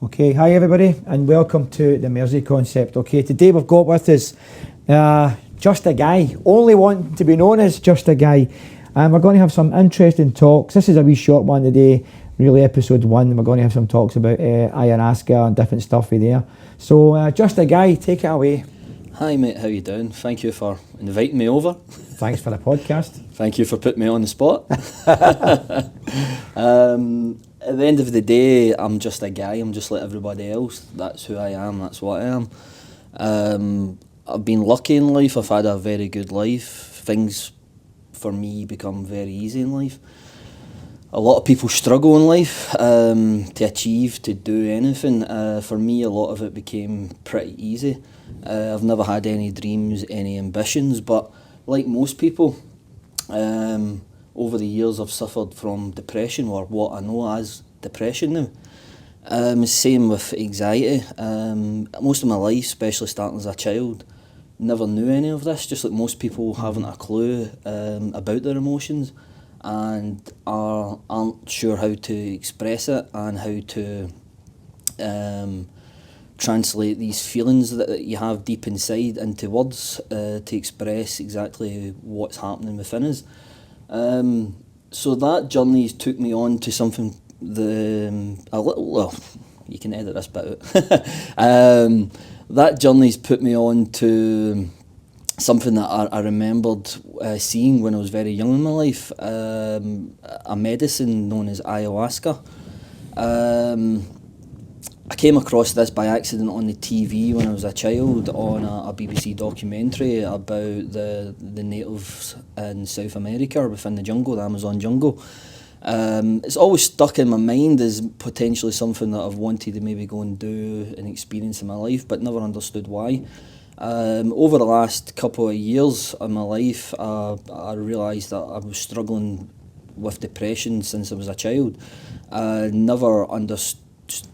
Okay, hi everybody, and welcome to the Mersey Concept. Okay, today we've got with us just a guy, only wanting to be known as just a guy. And we're going to have some interesting talks. This is a wee short one today, really episode 1. We're going to have some talks about Ayahuasca and different stuff with there. So, just a guy, take it away. Hi mate, how you doing? Thank you for inviting me over. Thanks for the podcast. Thank you for putting me on the spot. At the end of the day, I'm just a guy. I'm just like everybody else. That's who I am. That's what I am. I've been lucky in life. I've had a very good life. Things for me become very easy in life. A lot of people struggle in life to achieve, to do anything. For me, a lot of it became pretty easy. I've never had any dreams, any ambitions, but like most people, over the years I've suffered from depression, or what I know as depression now. Same with anxiety. Most of my life, especially starting as a child, never knew any of this, just like most people haven't a clue about their emotions and aren't sure how to express it and how to translate these feelings that you have deep inside into words to express exactly what's happening within us. So that journey took me on to something well, you can edit this bit out. That journey's put me on to something that I remembered seeing when I was very young in my life, a medicine known as Ayahuasca. I came across this by accident on the TV when I was a child on a BBC documentary about the natives in South America within the jungle, the Amazon jungle. It's always stuck in my mind as potentially something that I've wanted to maybe go and do and experience in my life, but never understood why. Over the last couple of years of my life, I realised that I was struggling with depression since I was a child. Never understood.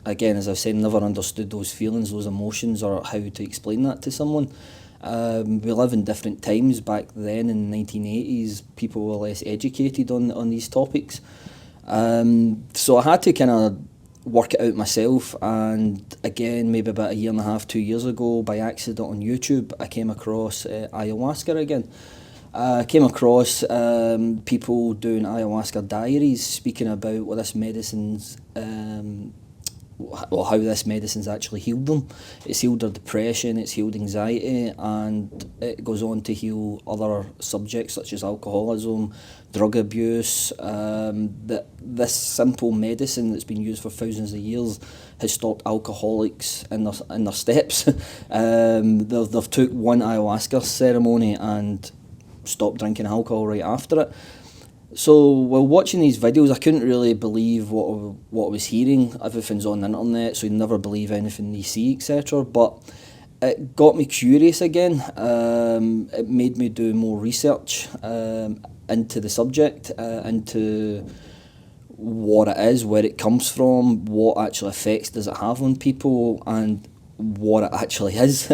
Again, as I've said, never understood those feelings, those emotions, or how to explain that to someone. We live in different times. Back then in the 1980s, people were less educated on these topics. So I had to kind of work it out myself, and again, maybe about a year and a half, 2 years ago, by accident on YouTube, I came across Ayahuasca again. I came across people doing Ayahuasca diaries, speaking about what this medicine's how this medicine's actually healed them. It's healed their depression, it's healed anxiety, and it goes on to heal other subjects such as alcoholism, drug abuse. This simple medicine that's been used for thousands of years has stopped alcoholics in their steps. They've took one ayahuasca ceremony and stopped drinking alcohol right after it. So while watching these videos, I couldn't really believe what I was hearing. Everything's on the internet, so you never believe anything you see, etc. But it got me curious again. It made me do more research into the subject, into what it is, where it comes from, what actual effects does it have on people, and what it actually is.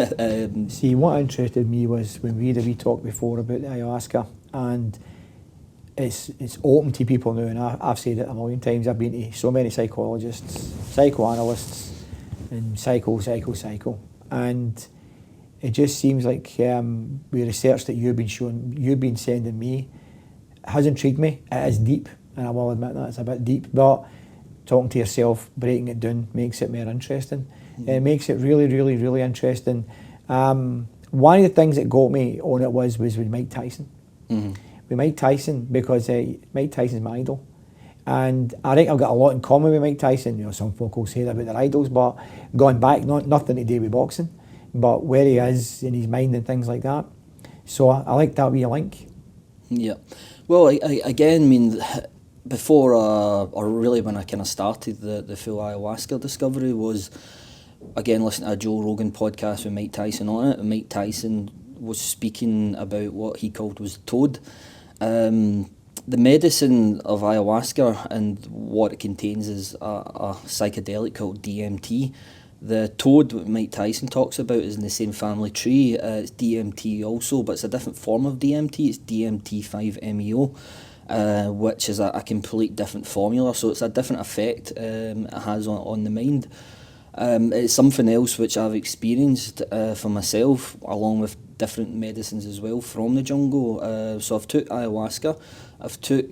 See, what interested me was when we had a wee talk before about the Ayahuasca, and it's open to people now, and I've said it a million times. I've been to so many psychologists, psychoanalysts, and psycho, and it just seems like the research that you've been sending me has intrigued me. It is deep, and I will admit that it's a bit deep, but talking to yourself, breaking it down, makes it more interesting. Mm-hmm. It makes it really, really, really interesting. One of the things that got me on it was with Mike Tyson. Mm-hmm. With Mike Tyson, because Mike Tyson's my idol, and I think I've got a lot in common with Mike Tyson. You know, some folk will say that about their idols, but going back, nothing to do with boxing, but where he is in his mind and things like that. So I like that wee link. Yeah, well, I mean, before or really when I kind of started the full ayahuasca discovery was, again, listening to a Joe Rogan podcast with Mike Tyson on it, and Mike Tyson was speaking about what he called was toad. The medicine of ayahuasca and what it contains is a psychedelic called DMT. The toad that Mike Tyson talks about is in the same family tree. It's DMT also, but it's a different form of DMT. It's DMT5-MeO, which is a complete different formula. So it's a different effect it has on the mind. It's something else which I've experienced for myself, along with different medicines as well from the jungle. So I've took ayahuasca, I've took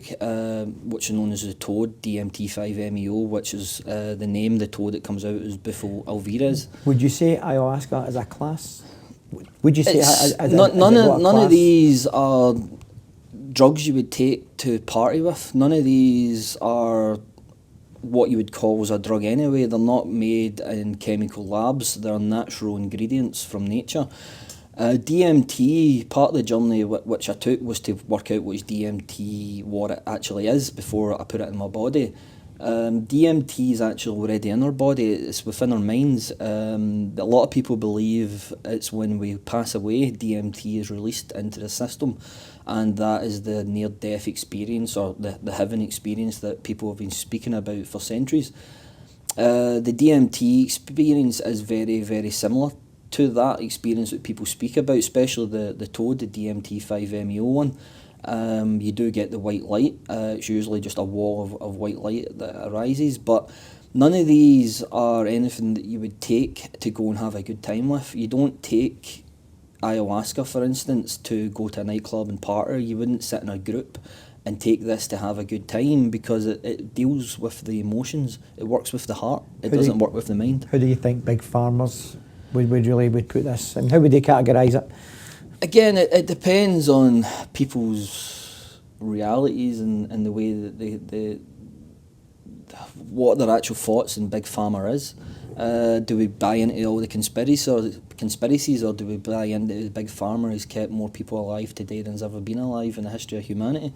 which is known as the toad, DMT5-MeO, which is the name the toad that comes out is Bufo alvirez. Would you say ayahuasca is a class? Would you say none of these are drugs you would take to party with? None of these are what you would call as a drug anyway. They're not made in chemical labs. They're natural ingredients from nature. DMT, part of the journey which I took was to work out what is DMT, what it actually is, before I put it in my body. DMT is actually already in our body, it's within our minds. A lot of people believe it's when we pass away, DMT is released into the system, and that is the near-death experience, or the heaven experience that people have been speaking about for centuries. The DMT experience is very, very similar to that experience that people speak about, especially the toad, the DMT5-MeO one. You do get the white light. It's usually just a wall of white light that arises, but none of these are anything that you would take to go and have a good time with. You don't take ayahuasca, for instance, to go to a nightclub and party. You wouldn't sit in a group and take this to have a good time, because it deals with the emotions. It works with the heart. It doesn't work with the mind. How do you think big farmers would put this, and how would they categorise it? Again, it depends on people's realities and the way that they what their actual thoughts in Big Pharma is. Do we buy into all the conspiracies, or do we buy into Big Pharma has kept more people alive today than has ever been alive in the history of humanity?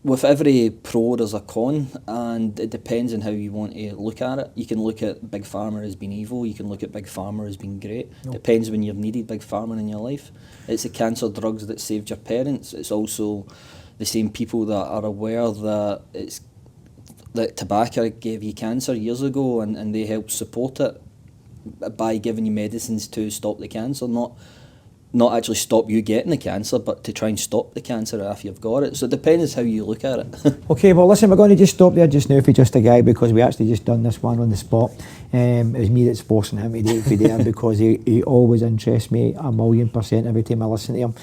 With every pro there's a con, and it depends on how you want to look at it. You can look at Big Pharma as being evil, you can look at Big Pharma as being great. Depends when you've needed Big Pharma in your life. It's the cancer drugs that saved your parents. It's also the same people that are aware that tobacco gave you cancer years ago, and they helped support it by giving you medicines to stop the cancer, not actually stop you getting the cancer, but to try and stop the cancer after you've got it. So it depends how you look at it. Okay, well listen, we're going to just stop there just now for just a guy, because we actually just done this one on the spot. It was me that's forcing him to do it for there, because he always interests me 1,000,000% every time I listen to him.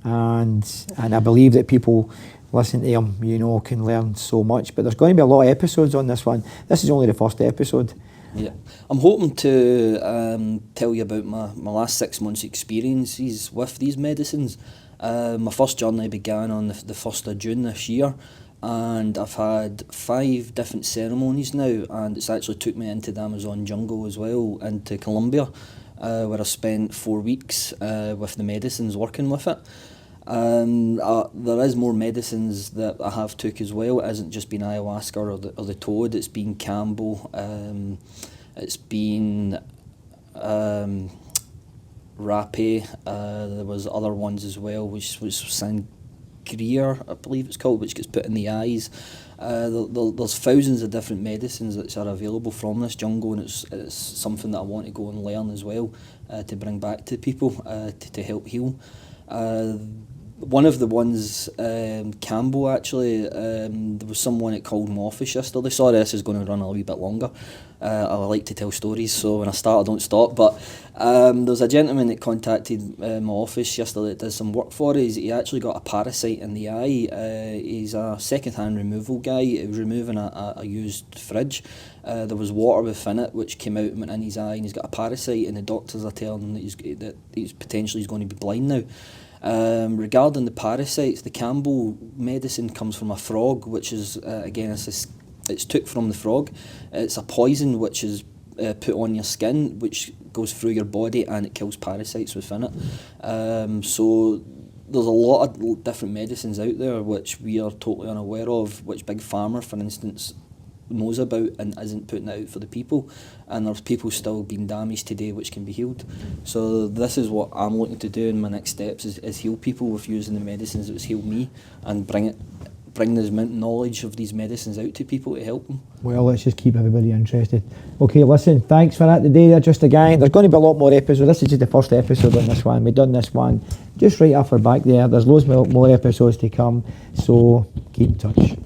And I believe that people listen to him, can learn so much. But there's going to be a lot of episodes on this one. This is only the first episode. Yeah, I'm hoping to tell you about my last 6 months' experiences with these medicines. My first journey began on the 1st of June this year, and I've had 5 different ceremonies now, and it's actually took me into the Amazon jungle as well, into Colombia, where I spent 4 weeks with the medicines, working with it. There is more medicines that I have took as well. It hasn't just been ayahuasca or the toad. It's been Campbell. It's been rapé. There was other ones as well, which was sangria, I believe it's called, which gets put in the eyes. There's thousands of different medicines that are available from this jungle, and it's something that I want to go and learn as well, to bring back to people, to help heal. One of the ones, Campbell actually, there was someone that called my office yesterday. Sorry, this is going to run a wee bit longer. I like to tell stories, so when I start I don't stop. But there's a gentleman that contacted my office yesterday that does some work for us. He actually got a parasite in the eye. He's a second-hand removal guy. He was removing a used fridge. There was water within it which came out and went in his eye, and he's got a parasite, and the doctors are telling him that he's potentially going to be blind now. Regarding the parasites, the Campbell medicine comes from a frog, which is again it's took from the frog. It's a poison which is put on your skin, which goes through your body, and it kills parasites within it. So there's a lot of different medicines out there which we are totally unaware of, which Big Pharma, for instance, knows about and isn't putting it out for the people, and there's people still being damaged today which can be healed. So this is what I'm looking to do in my next steps, is heal people with using the medicines that's healed me, and bring this knowledge of these medicines out to people to help them. Well, let's just keep everybody interested. Okay, listen, thanks for that today. They're just a guy. There's going to be a lot more episodes. This is just the first episode on this one. We've done this one just right off our back there. There's loads more episodes to come, so keep in touch.